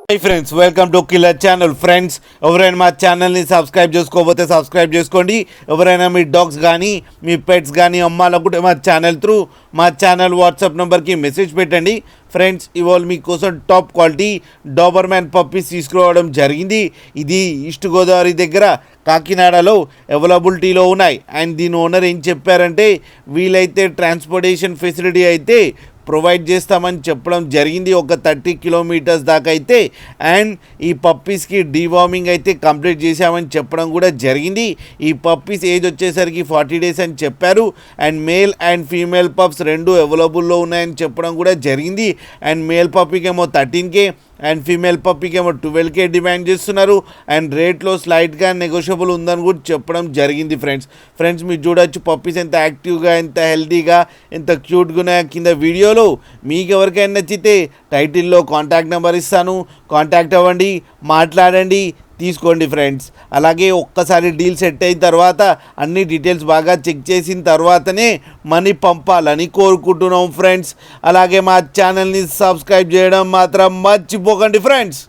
Hi friends, welcome to killer channel. Friends, ఎవరైనా మా ఛానల్ని సబ్స్క్రైబ్ చేసుకోకపోతే సబ్స్క్రైబ్ చేసుకోండి. ఎవరైనా మీ డాగ్స్ కానీ మీ పెట్స్ కానీ అమ్మాలనుకుంటే మా ఛానల్ వాట్సాప్ నెంబర్కి మెసేజ్ పెట్టండి. ఫ్రెండ్స్, ఇవాళ మీకోసం టాప్ క్వాలిటీ డాబర్మ్యాన్ పప్పీస్ తీసుకురావడం జరిగింది. ఇది ఈస్ట్ గోదావరి దగ్గర కాకినాడలో అవైలబిలిటీలో ఉన్నాయి. అండ్ దీని ఓనర్ ఏం చెప్పారంటే, వీలైతే ట్రాన్స్పోర్టేషన్ ఫెసిలిటీ అయితే ప్రొవైడ్ చేస్తామని చెప్పడం జరిగింది, ఒక 30 కిలోమీటర్స్ దాకా అయితే. అండ్ ఈ పప్పీస్కి డీవార్మింగ్ అయితే కంప్లీట్ చేశామని చెప్పడం కూడా జరిగింది. ఈ పప్పీస్ ఏజ్ వచ్చేసరికి 40 డేస్ అని చెప్పారు. And male and female pups రెండు అవైలబుల్లో ఉన్నాయని చెప్పడం కూడా జరిగింది. అండ్ మేల్ పప్పీకేమో 13K అండ్ ఫీమేల్ పప్పీకేమో 12K డిమాండ్ చేస్తున్నారు. అండ్ రేట్లో స్లైట్గా నెగోషియబుల్ ఉందని కూడా చెప్పడం జరిగింది. ఫ్రెండ్స్ మీరు చూడొచ్చు పప్పీస్ ఎంత యాక్టివ్గా, ఎంత హెల్తీగా, ఎంత క్యూట్గా ఉన్నాయో కింద వీడియోలో. మీకు ఎవరికైనా నచ్చితే టైటిల్లో కాంటాక్ట్ నెంబర్ ఇస్తాను, కాంటాక్ట్ అవ్వండి, మాట్లాడండి, తీసుకోండి ఫ్రెండ్స్. అలాగే ఒక్కసారి డీల్ సెట్ అయిన తర్వాత అన్ని డీటెయిల్స్ బాగా చెక్ చేసిన తర్వాతనే మనీ పంపాలని కోరుకుంటున్నాం ఫ్రెండ్స్. అలాగే మా ఛానల్ని సబ్స్క్రైబ్ చేయడం మాత్రం మర్చిపోకండి ఫ్రెండ్స్.